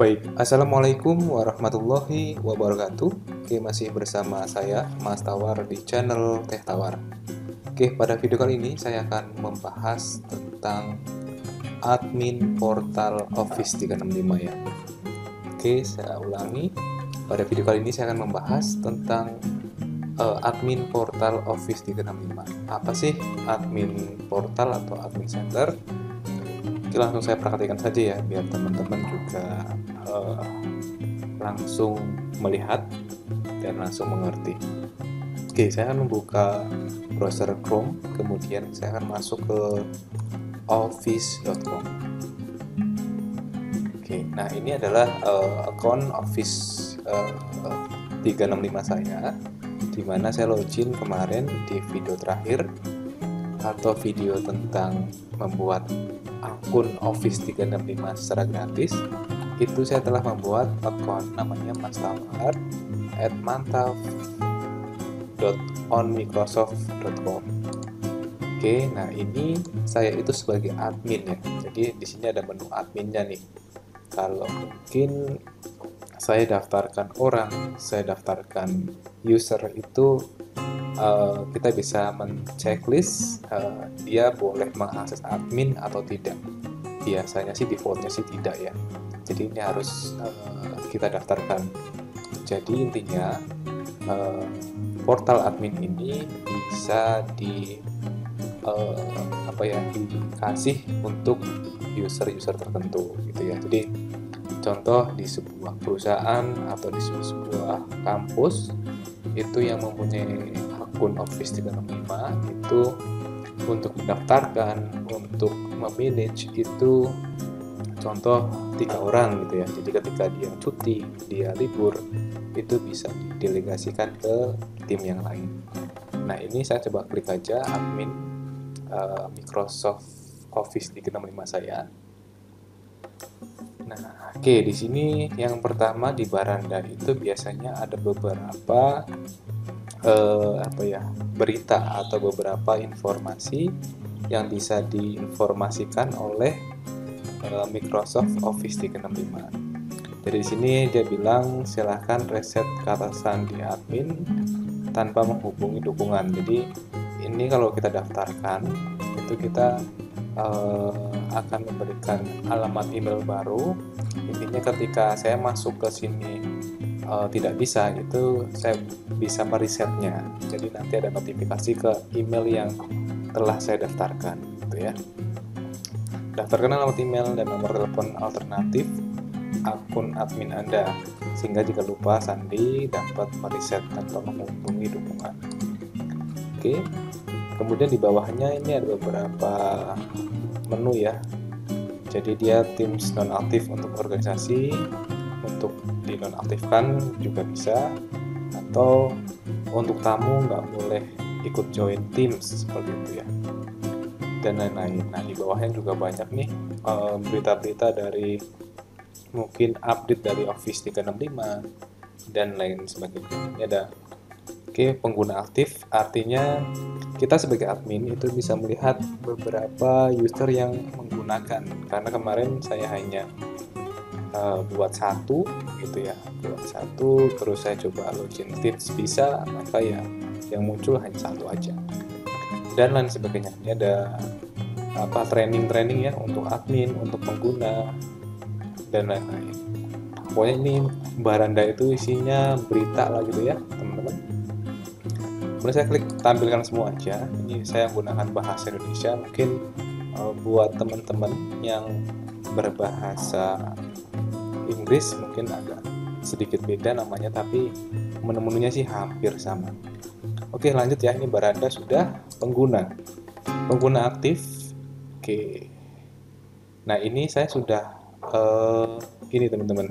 Baik, Assalamualaikum warahmatullahi wabarakatuh. Oke, masih bersama saya, Mas Tawar, di channel Teh Tawar. Oke, pada video kali ini saya akan membahas tentang admin portal Office 365 ya. Oke, saya ulangi. Pada video kali ini saya akan membahas tentang admin portal Office 365. Apa sih admin portal atau admin center? Oke, langsung saya perhatikan saja ya, biar teman-teman juga langsung melihat dan langsung mengerti. Oke, saya akan membuka browser Chrome, kemudian saya akan masuk ke office.com. Oke, nah ini adalah akun Office 365 saya, di mana saya login kemarin di video terakhir atau video tentang membuat akun Office 365 secara gratis. Itu saya telah membuat akun namanya mastawar@mantap.onmicrosoft.com. Oke, nah ini saya itu sebagai admin ya. Jadi di sini ada menu adminnya nih. Kalau mungkin saya daftarkan orang, saya daftarkan user itu kita bisa men-checklist dia boleh mengakses admin atau tidak. Biasanya sih defaultnya sih tidak ya. Jadi ini harus kita daftarkan. Jadi intinya portal admin ini bisa dikasih untuk user-user tertentu gitu ya. Jadi contoh di sebuah perusahaan atau di sebuah kampus itu yang mempunyai akun Office 365 itu untuk mendaftarkan, untuk memanage itu contoh 3 orang gitu ya. Jadi ketika dia cuti, dia libur, itu bisa didelegasikan ke tim yang lain. Nah ini saya coba klik aja admin Microsoft Office 365 saya. Nah, oke, di sini yang pertama di baranda itu biasanya ada beberapa berita atau beberapa informasi yang bisa diinformasikan oleh Microsoft Office 365. Jadi di sini dia bilang silahkan reset kata sandi admin tanpa menghubungi dukungan. Jadi ini kalau kita daftarkan itu kita akan memberikan alamat email baru. Intinya ketika saya masuk ke sini tidak bisa, itu saya bisa meresetnya. Jadi nanti ada notifikasi ke email yang telah saya daftarkan gitu ya. Daftarkan alamat email dan nomor telepon alternatif akun admin Anda, sehingga jika lupa sandi dapat mereset tanpa menghubungi dukungan. Oke. Kemudian di bawahnya ini ada beberapa menu ya. Jadi dia Teams nonaktif untuk organisasi, untuk dinonaktifkan juga bisa, atau untuk tamu nggak boleh ikut join Teams seperti itu ya, dan lain-lain. Nah di bawahnya juga banyak nih berita-berita dari mungkin update dari Office 365 dan lain sebagainya. Ini ada pengguna aktif, artinya kita sebagai admin itu bisa melihat beberapa user yang menggunakan. Karena kemarin saya hanya buat satu gitu ya, terus saya coba login Teams bisa, maka ya yang muncul hanya satu aja dan lain sebagainya. Ini ada training ya untuk admin, untuk pengguna dan lain-lain. Pokoknya ini baranda itu isinya berita lah gitu ya teman-teman. Kemudian saya klik tampilkan semua aja. Ini saya menggunakan bahasa Indonesia. Mungkin buat teman-teman yang berbahasa Inggris mungkin agak sedikit beda namanya, tapi menu-menunya sih hampir sama. Oke, lanjut ya. Ini baranda sudah. Pengguna aktif. Oke. Nah ini saya sudah ini teman-teman,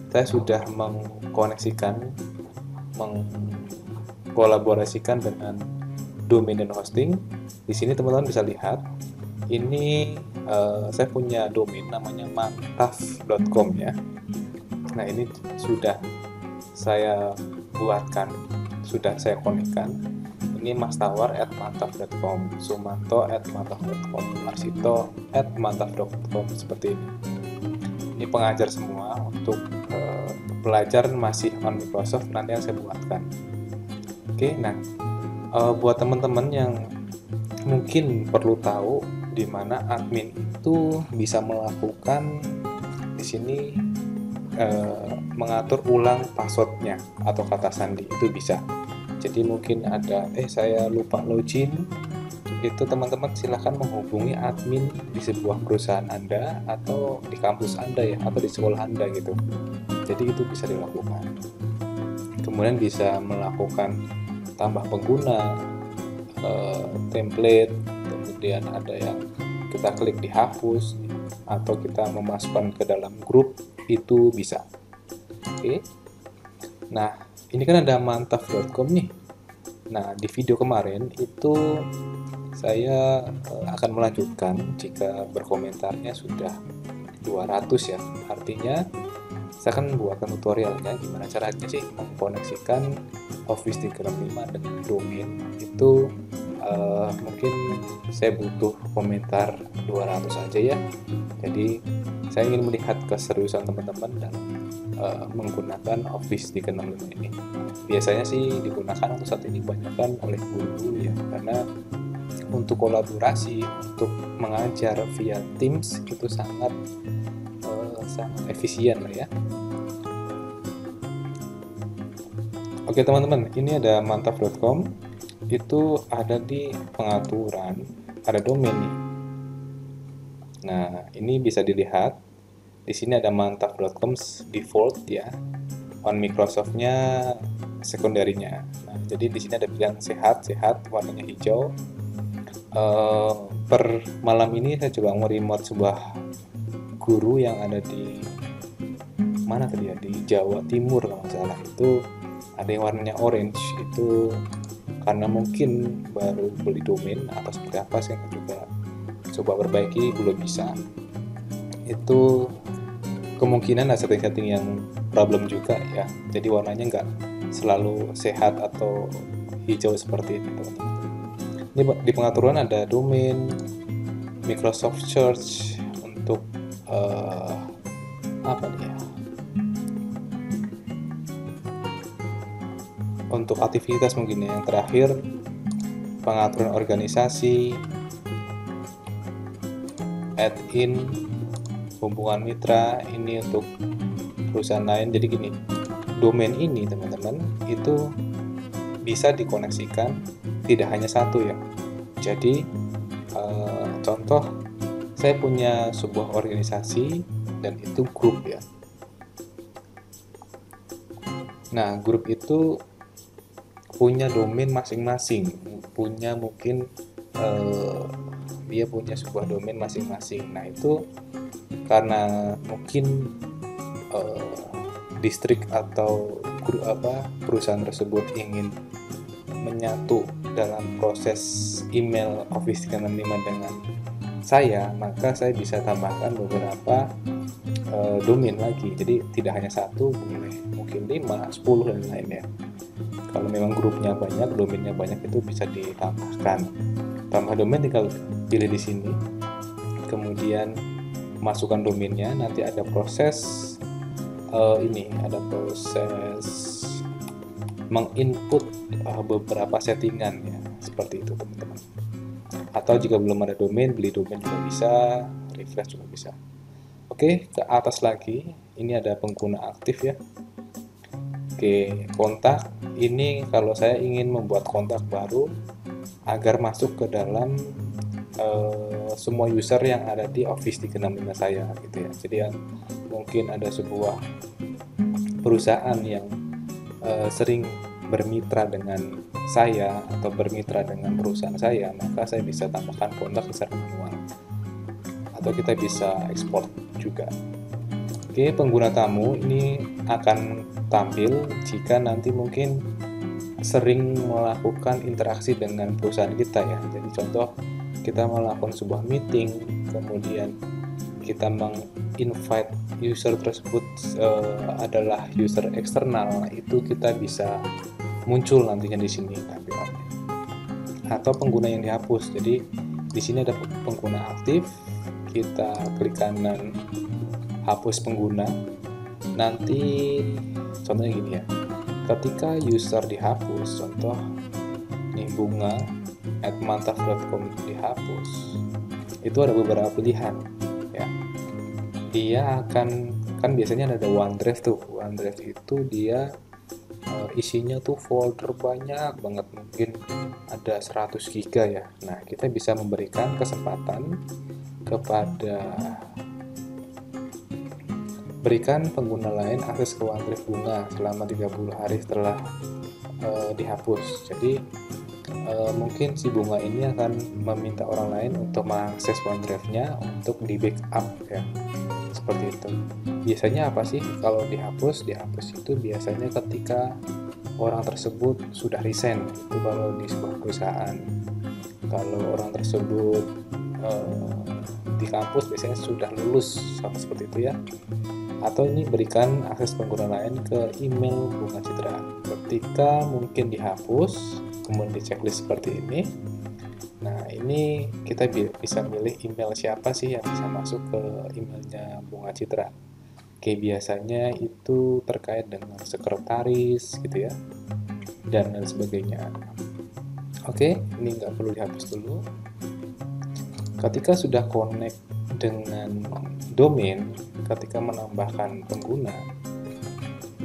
saya sudah mengkolaborasikan dengan domain dan hosting. Di sini teman-teman bisa lihat ini saya punya domain namanya mantaf.com ya. Nah ini sudah saya buatkan, sudah saya konekkan. Ini mastawar@mantaf.com, sumanto@mantaf.com, marsito@mantaf.com, seperti ini. ini pengajar semua. Untuk belajar masih on Microsoft, nanti yang saya buatkan. Oke, nah buat teman-teman yang mungkin perlu tahu di mana admin itu bisa melakukan di sini mengatur ulang passwordnya atau kata sandi, itu bisa. Jadi mungkin ada saya lupa login, itu teman-teman silahkan menghubungi admin di sebuah perusahaan Anda atau di kampus Anda ya, atau di sekolah Anda gitu. Jadi itu bisa dilakukan. Kemudian bisa melakukan tambah pengguna, template, kemudian ada yang kita klik dihapus atau kita memasukkan ke dalam grup, itu bisa. Oke. Nah, ini kan ada mantap.com nih. Nah, di video kemarin itu saya akan melanjutkan jika berkomentarnya sudah 200 ya. Artinya saya akan membuatkan tutorialnya gimana caranya sih mengkoneksikan Office 365 dengan domain. Itu mungkin saya butuh komentar 200 aja ya. Jadi saya ingin melihat keseriusan teman-teman dalam menggunakan Office 365 ini. Biasanya sih digunakan untuk saat ini kebanyakan oleh guru ya, karena untuk kolaborasi, untuk mengajar via Teams itu sangat efisien lah ya. Oke teman-teman, ini ada mantap.com, itu ada di pengaturan, ada domain nih. Nah, ini bisa dilihat di sini ada mantap.com default ya, on Microsoft-nya sekunderinya. Nah, jadi di sini ada pilihan sehat, warnanya hijau. Per malam ini saya coba nge-remote sebuah guru yang ada di mana tadi ya, di Jawa Timur kalau nggak salah. Itu ada yang warnanya orange, itu karena mungkin baru beli domain atau seperti apa, saya juga coba perbaiki, belum bisa. Itu kemungkinan ada setting-setting yang problem juga ya, jadi warnanya nggak selalu sehat atau hijau seperti ini teman-teman. Ini di pengaturan ada domain, Microsoft Search untuk apa nih ya, untuk aktivitas mungkin yang terakhir, pengaturan organisasi, add-in, hubungan mitra, ini untuk perusahaan lain. Jadi gini, domain ini teman-teman itu bisa dikoneksikan, tidak hanya satu ya. Jadi contoh, saya punya sebuah organisasi dan itu grup ya. Nah, grup itu punya domain masing-masing, punya mungkin dia punya sebuah domain masing-masing. Nah, itu karena mungkin distrik atau perusahaan tersebut ingin menyatu dalam proses email Office 365 dengan saya, maka saya bisa tambahkan beberapa domain lagi. Jadi tidak hanya satu, boleh mungkin 5, 10 dan lainnya. Kalau memang grupnya banyak, domainnya banyak, itu bisa ditambahkan. Tambah domain tinggal pilih di sini, kemudian masukkan domainnya. Nanti ada proses ada proses menginput beberapa settingan ya, seperti itu teman-teman. Atau jika belum ada domain, beli domain juga bisa, refresh juga bisa. Oke, ke atas lagi, ini ada pengguna aktif ya. Oke, kontak, ini kalau saya ingin membuat kontak baru agar masuk ke dalam semua user yang ada di Office 365 saya gitu ya. Jadi mungkin ada sebuah perusahaan yang sering bermitra dengan saya atau bermitra dengan perusahaan saya, maka saya bisa tambahkan kontak secara manual atau kita bisa ekspor juga. Oke, pengguna tamu ini akan tampil jika nanti mungkin sering melakukan interaksi dengan perusahaan kita ya. Jadi contoh, kita melakukan sebuah meeting, kemudian kita meng-invite user tersebut adalah user eksternal, itu kita bisa muncul nantinya di sini tampilannya. Atau pengguna yang dihapus. Jadi di sini ada pengguna aktif, kita klik kanan hapus pengguna, nanti contohnya gini ya, ketika user dihapus, contoh nih bunga@mantaf.com dihapus, itu ada beberapa pilihan ya. Dia akan, kan biasanya ada OneDrive tuh. OneDrive itu dia isinya tuh folder banyak banget, mungkin ada 100 GB ya. Nah, kita bisa memberikan kesempatan kepada berikan pengguna lain akses ke OneDrive Bunga selama 30 hari setelah dihapus. Jadi mungkin si Bunga ini akan meminta orang lain untuk mengakses OneDrive-nya untuk di backup ya. Seperti itu. Biasanya apa sih kalau dihapus? Dihapus itu biasanya ketika orang tersebut sudah resign, itu kalau di sebuah perusahaan. Kalau orang tersebut di kampus biasanya sudah lulus, sama seperti itu ya. Atau ini berikan akses pengguna lain ke email Bunga Citra. Ketika mungkin dihapus, kemudian di checklist seperti ini. Nah, ini kita bisa milih email siapa sih yang bisa masuk ke emailnya Bunga Citra. Oke, biasanya itu terkait dengan sekretaris gitu ya, dan lain sebagainya. Oke, ini nggak perlu dihapus dulu. Ketika sudah connect dengan domain, ketika menambahkan pengguna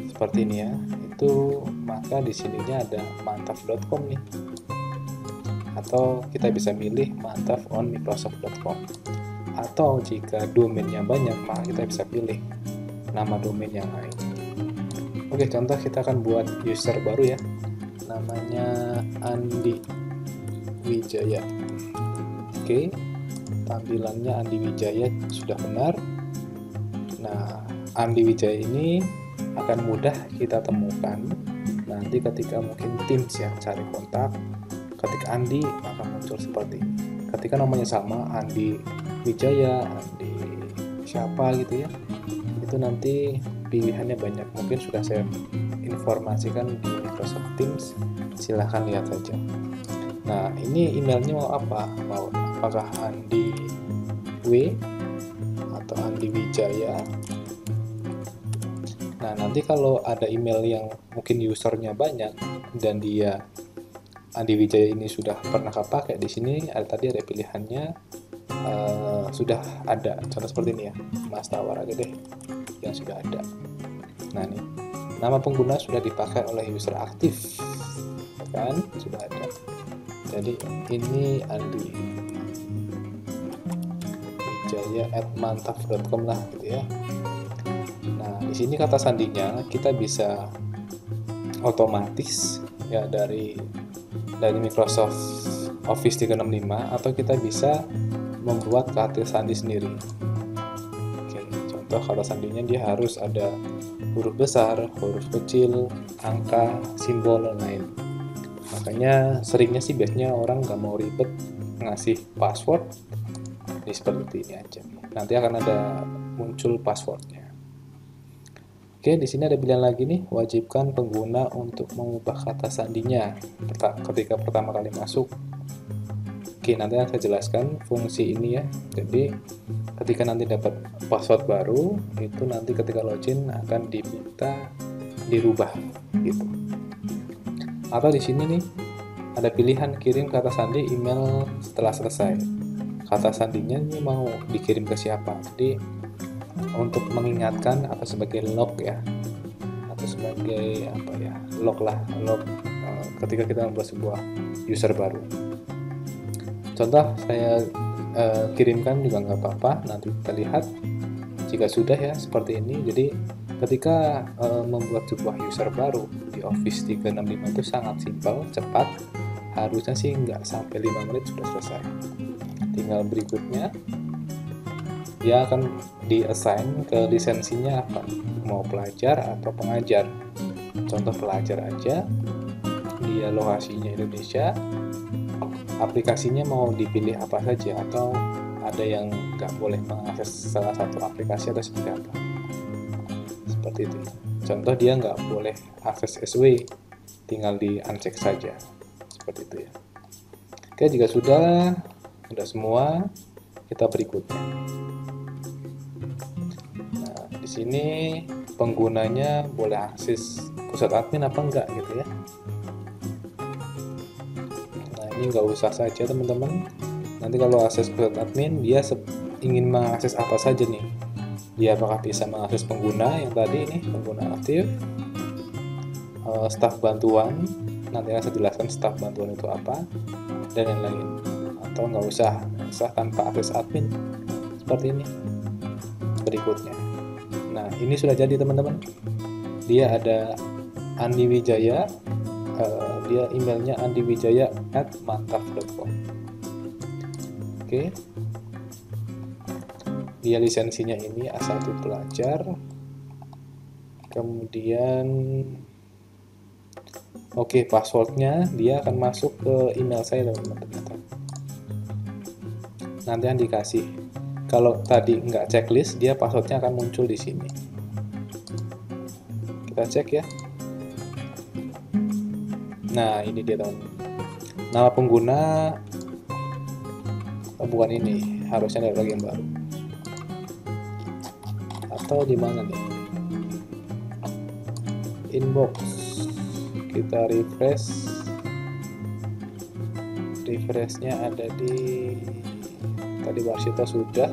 seperti ini ya, itu maka di sininya ada mantaf.com nih, atau kita bisa milih mantaf-on-microsoft.com. Atau jika domainnya banyak, maka kita bisa pilih nama domain yang lain. Oke, contoh kita akan buat user baru ya, namanya Andi Wijaya. Oke, tampilannya Andi Wijaya sudah benar. Nah, Andi Wijaya ini akan mudah kita temukan nanti ketika mungkin Teams ya cari kontak. Ketika Andi, maka muncul seperti ini. Ketika namanya sama, Andi Wijaya, Andi siapa gitu ya, itu nanti pilihannya banyak. Mungkin sudah saya informasikan di Microsoft Teams, silahkan lihat saja. Nah, ini emailnya mau apa? Mau apakah Andi W atau Andi Wijaya? Nah, nanti kalau ada email yang mungkin usernya banyak dan dia Andi Wijaya ini sudah pernah pakai, di sini tadi ada pilihannya sudah ada. Contoh seperti ini ya, Mas Tawar aja deh yang sudah ada. Nah, nih nama pengguna sudah dipakai oleh user aktif, kan sudah ada. Jadi ini Andi Wijaya@mantaf.com lah gitu ya. Nah, di sini kata sandinya kita bisa otomatis ya dari Microsoft Office 365, atau kita bisa membuat kata sandi sendiri. Oke, contoh kata sandinya dia harus ada huruf besar, huruf kecil, angka, simbol, dan lain. Makanya seringnya sih biasanya orang nggak mau ribet ngasih password, ini seperti ini aja. Nanti akan ada muncul passwordnya. Oke, di sini ada pilihan lagi nih, wajibkan pengguna untuk mengubah kata sandinya ketika pertama kali masuk. Oke, nanti akan saya jelaskan fungsi ini ya. Jadi, ketika nanti dapat password baru, itu nanti ketika login akan diminta dirubah gitu. Atau di sini nih ada pilihan kirim kata sandi email setelah selesai. Kata sandinya ini mau dikirim ke siapa? Jadi untuk mengingatkan atau sebagai log ya, atau sebagai apa ya, log ketika kita membuat sebuah user baru. Contoh saya kirimkan juga nggak apa-apa, nanti kita lihat jika sudah ya seperti ini. Jadi ketika membuat sebuah user baru di Office 365 itu sangat simpel, cepat, harusnya sih nggak sampai 5 menit sudah selesai. Tinggal berikutnya dia akan di-assign ke lisensinya apa, mau pelajar atau pengajar. Contoh pelajar aja, dia lokasinya Indonesia, aplikasinya mau dipilih apa saja, atau ada yang nggak boleh mengakses salah satu aplikasi atau seperti apa. Seperti itu. Contoh dia nggak boleh akses SW, tinggal di-uncheck saja. Seperti itu ya. Oke, jika sudah semua, kita berikutnya. sini penggunanya boleh akses pusat admin apa enggak gitu ya. Nah, ini nggak usah saja teman-teman. Nanti kalau akses pusat admin, dia ingin mengakses apa saja nih. Dia apakah bisa mengakses pengguna yang tadi ini, pengguna aktif, staf bantuan, nanti akan saya jelaskan staf bantuan itu apa, dan yang lain. Atau nggak usah tanpa akses admin seperti ini berikutnya. Nah, ini sudah jadi teman-teman. Dia ada Andi Wijaya, dia emailnya andiwijaya@mantap.com. Oke, dia lisensinya ini A1 pelajar. Kemudian oke, passwordnya dia akan masuk ke email saya teman-teman. Nanti yang dikasih. Kalau tadi nggak checklist, dia passwordnya akan muncul di sini. Kita cek ya. Nah, ini dia teman-teman. Nama pengguna bukan ini, harusnya ada lagi yang baru. Atau di mana nih? Inbox. Kita refresh. Refreshnya ada di tadi Warsito sudah.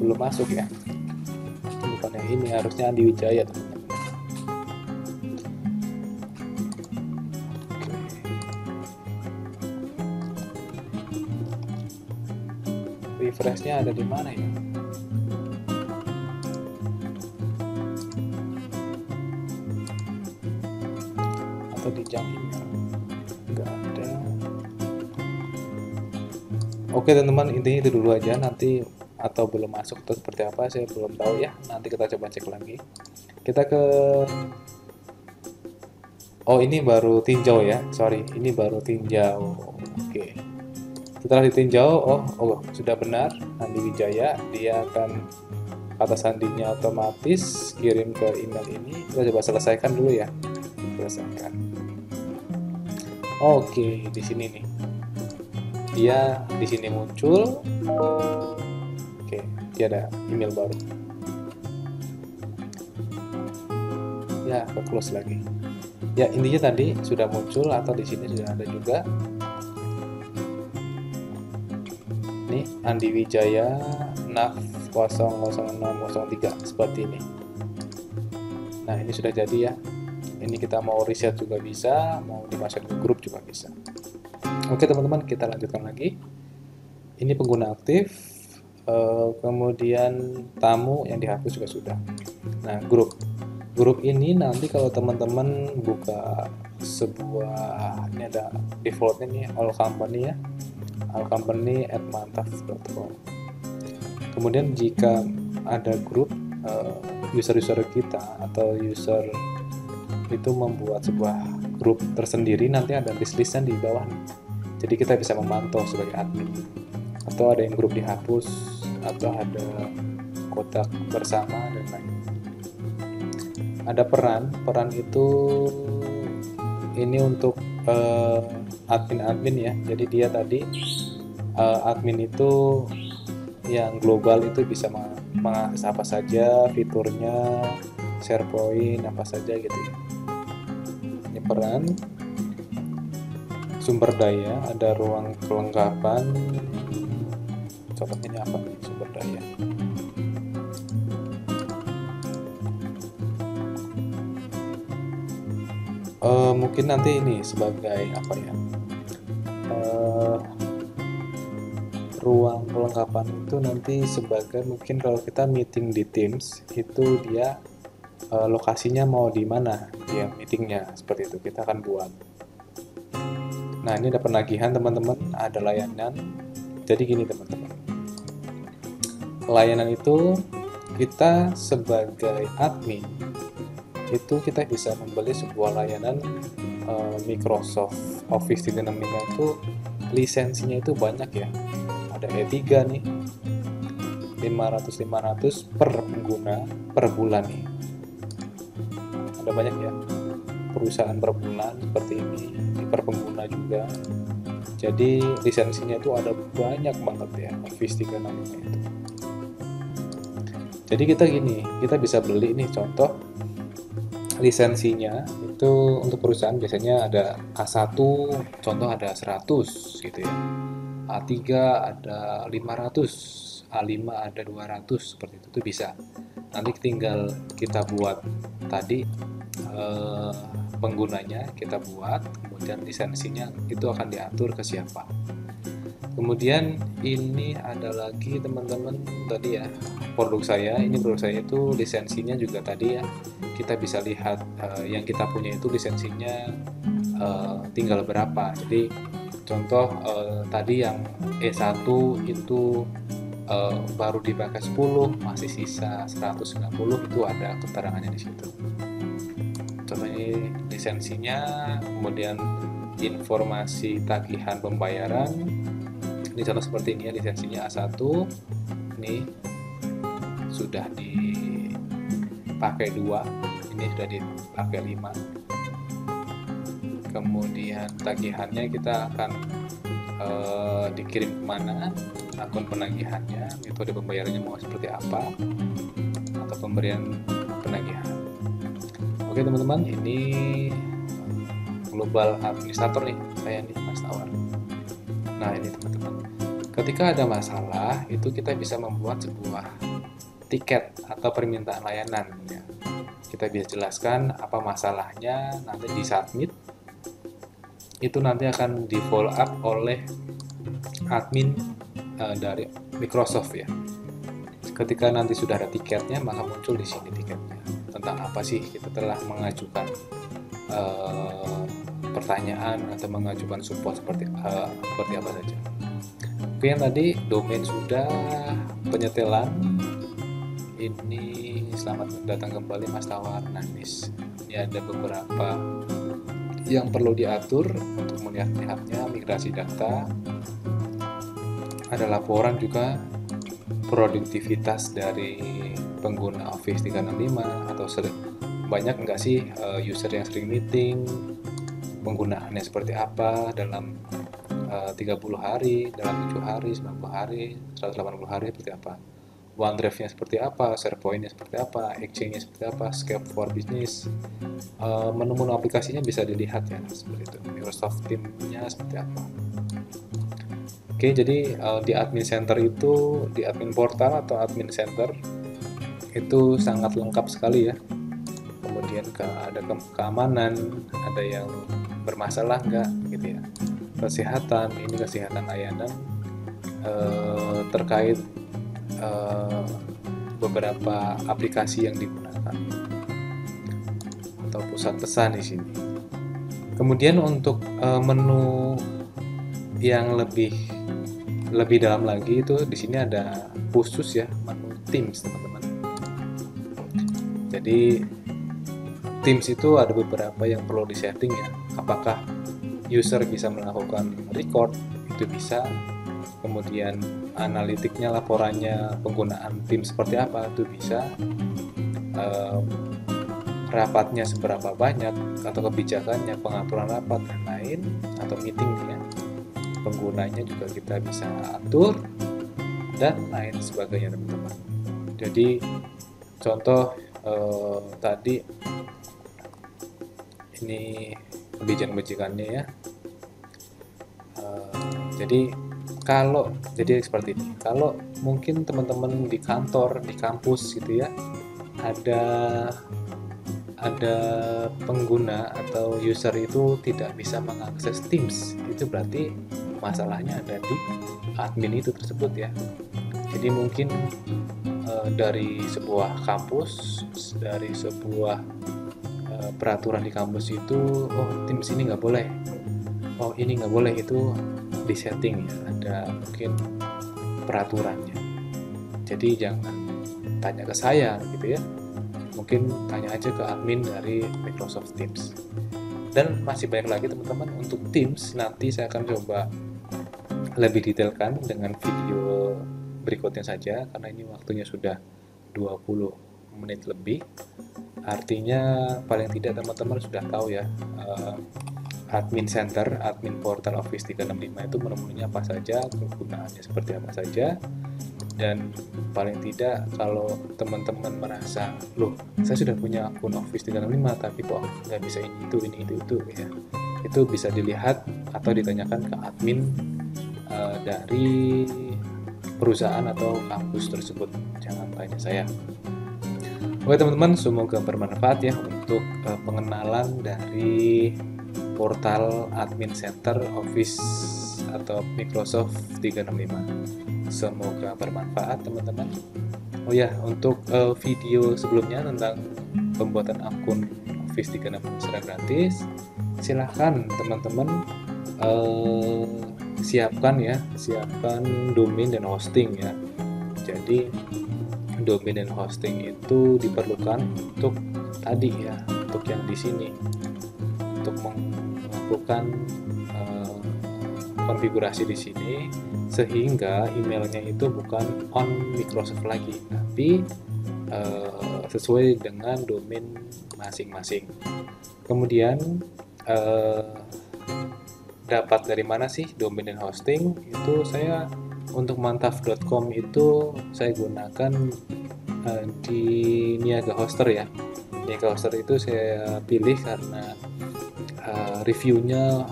Belum masuk ya. Bukan yang ini, harusnya Andi Wijaya teman-teman. Refreshnya ada di mana ya? Atau di jam email? Nggak ada. Oke teman-teman, intinya itu dulu aja. Nanti atau belum masuk atau seperti apa saya belum tahu ya. Nanti kita coba cek lagi. Kita ke ini baru tinjau ya. Sorry, ini baru tinjau. Oke. Setelah ditinjau, sudah benar Andi Wijaya, dia akan kata sandinya otomatis kirim ke email ini. Kita coba selesaikan dulu ya. Selesaikan. Oke, di sini nih. Dia di sini muncul. Oke, dia ada email baru. Ya, aku close lagi. Ya, intinya tadi sudah muncul atau di sini sudah ada juga. Nih, Andi Wijaya NAF 00603 seperti ini. Nah, ini sudah jadi ya. Ini kita mau riset juga bisa, mau dimasukin ke grup juga bisa. Oke teman-teman, kita lanjutkan lagi. Ini pengguna aktif, kemudian tamu yang dihapus juga sudah. Nah, grup ini nanti kalau teman-teman buka sebuah, ini ada defaultnya nih, all company ya, allcompany@mantap.com. Kemudian jika ada grup user-user kita atau user itu membuat sebuah grup tersendiri, nanti ada list-listnya di bawah nih. Jadi kita bisa memantau sebagai admin. Atau ada yang grup dihapus, atau ada kotak bersama dan lain. Ada peran itu ini untuk admin ya. Jadi dia tadi admin itu yang global itu bisa mengakses apa saja, fiturnya, SharePoint apa saja gitu ya. Ini peran, sumber daya, ada ruang kelengkapan. Contohnya ini apa nih sumber daya? Mungkin nanti ini sebagai apa ya? Ruang kelengkapan itu nanti sebagai mungkin kalau kita meeting di Teams itu dia lokasinya mau di mana ya meetingnya, seperti itu kita akan buat. Nah, ini ada penagihan teman-teman, ada layanan. Jadi gini teman-teman, layanan itu kita sebagai admin itu kita bisa membeli sebuah layanan Microsoft Office 365 itu lisensinya itu banyak ya. Ada E3 nih, 500 per pengguna per bulan nih. Ada banyak ya perusahaan per bulan seperti ini per pengguna juga. Jadi lisensinya itu ada banyak banget ya, Office 365 itu. Jadi kita bisa beli nih, contoh lisensinya itu untuk perusahaan biasanya ada A1, contoh ada 100 gitu ya. A3 ada 500, A5 ada 200, seperti itu tuh bisa. Nanti tinggal kita buat tadi penggunanya kita buat, kemudian lisensinya itu akan diatur ke siapa. Kemudian ini ada lagi teman-teman tadi ya, produk saya itu lisensinya juga tadi ya, kita bisa lihat yang kita punya itu lisensinya tinggal berapa. Jadi contoh tadi yang E1 itu baru dipakai 10, masih sisa 190, itu ada keterangannya di situ. Contohnya lisensinya, kemudian informasi tagihan pembayaran. Ini contoh seperti ini ya, lisensinya A1, ini sudah dipakai 2, ini sudah dipakai 5. Kemudian tagihannya kita akan dikirim kemana, akun penagihannya, metode pembayarannya mau seperti apa, atau pemberian penagihan. Oke teman-teman, ini global administrator nih, saya nih Mas Tawar. Nah ini teman-teman, ketika ada masalah itu kita bisa membuat sebuah tiket atau permintaan layanan ya. Kita bisa jelaskan apa masalahnya, nanti disubmit, itu nanti akan di follow up oleh admin dari Microsoft ya. Ketika nanti sudah ada tiketnya, maka muncul di sini tiketnya tentang apa sih kita telah mengajukan pertanyaan atau mengajukan support seperti apa saja. Oke, yang tadi domain sudah, penyetelan ini selamat datang kembali Mas Tawar. Nah ini ada beberapa yang perlu diatur untuk melihat-lihatnya, migrasi data, ada laporan juga produktivitas dari pengguna Office 365 atau banyak enggak sih user yang sering meeting, penggunaannya seperti apa dalam 30 hari, dalam 7 hari, 90 hari, 180 hari seperti apa, OneDrive-nya seperti apa, SharePoint-nya seperti apa, Exchange-nya seperti apa, Skype for Business, menu-menu aplikasinya bisa dilihat ya, seperti itu, Microsoft Teams-nya seperti apa. Oke, jadi di admin center itu, di admin portal atau admin center itu sangat lengkap sekali ya. Kemudian ada keamanan, ada yang bermasalah enggak gitu ya. Kesehatan, ini kesehatan layanan terkait beberapa aplikasi yang digunakan atau pusat pesan di sini. Kemudian untuk menu yang lebih dalam lagi itu di sini ada khusus ya, menu Teams teman-teman. Jadi Teams itu ada beberapa yang perlu disetting ya. Apakah user bisa melakukan record, itu bisa. Kemudian analitiknya, laporannya penggunaan Teams seperti apa, itu bisa. Rapatnya seberapa banyak atau kebijakannya, pengaturan rapat dan lain, atau meetingnya, penggunanya juga kita bisa atur dan lain sebagainya teman-teman. Jadi contoh tadi ini kebijakan-kebijakannya ya. Jadi seperti ini. Kalau mungkin teman-teman di kantor, di kampus gitu ya, ada pengguna atau user itu tidak bisa mengakses Teams, itu berarti masalahnya ada di admin itu tersebut ya. Jadi mungkin dari sebuah kampus, dari sebuah peraturan di kampus itu, oh Teams ini nggak boleh, oh ini nggak boleh, itu di setting ya, ada mungkin peraturannya. Jadi jangan tanya ke saya gitu ya, mungkin tanya aja ke admin dari Microsoft Teams. Dan masih banyak lagi teman-teman untuk Teams, nanti saya akan coba lebih detailkan dengan video berikutnya saja, karena ini waktunya sudah 20 menit lebih. Artinya paling tidak teman-teman sudah tahu ya admin center, admin portal Office 365 itu menu-menunya apa saja, kegunaannya seperti apa saja. Dan paling tidak kalau teman-teman merasa, loh saya sudah punya akun Office 365 tapi kok nggak bisa ini itu ya, itu bisa dilihat atau ditanyakan ke admin dari perusahaan atau kampus tersebut, jangan tanya saya. Oke teman-teman, semoga bermanfaat ya untuk pengenalan dari portal admin center Office atau Microsoft 365. Semoga bermanfaat teman-teman. Oh ya, untuk video sebelumnya tentang pembuatan akun Office 365 secara gratis, silahkan teman-teman siapkan domain dan hosting ya. Jadi domain dan hosting itu diperlukan untuk tadi ya, untuk yang di sini, untuk melakukan konfigurasi di sini sehingga emailnya itu bukan on Microsoft lagi, tapi sesuai dengan domain masing-masing. Kemudian dapat dari mana sih domain dan hosting? Itu saya untuk mantaf.com itu saya gunakan di Niaga Hoster ya. Niaga Hoster itu saya pilih karena reviewnya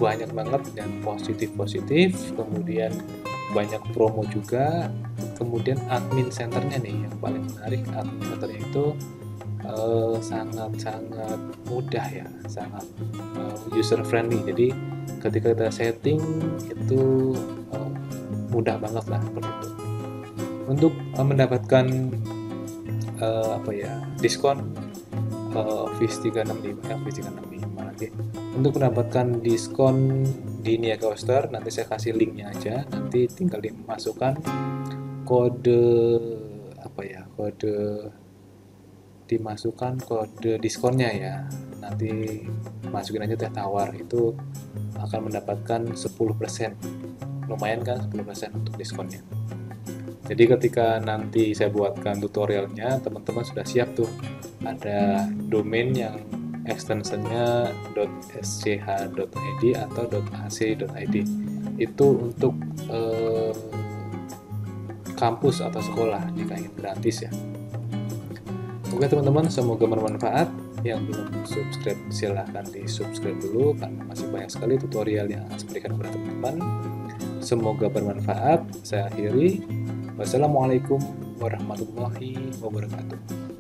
banyak banget dan positif, kemudian banyak promo juga. Kemudian admin centernya nih yang paling menarik, admin centernya itu sangat mudah ya, sangat user friendly. Jadi ketika kita setting itu mudah banget lah seperti itu. Untuk mendapatkan diskon Office 365 lagi. Untuk mendapatkan diskon di Niaga Hoster, nanti saya kasih linknya aja, nanti tinggal dimasukkan kode diskonnya ya, nanti masukin aja teh tawar, itu akan mendapatkan 10%, lumayan kan 10% untuk diskonnya. Jadi ketika nanti saya buatkan tutorialnya, teman-teman sudah siap tuh, ada domain yang extensionnya .sch.id atau .ac.id, itu untuk kampus atau sekolah jika ingin gratis ya. Oke teman-teman, semoga bermanfaat. Yang belum subscribe silahkan di subscribe dulu karena masih banyak sekali tutorial yang akan saya berikan kepada teman-teman. Semoga bermanfaat. Saya akhiri. Wassalamualaikum warahmatullahi wabarakatuh.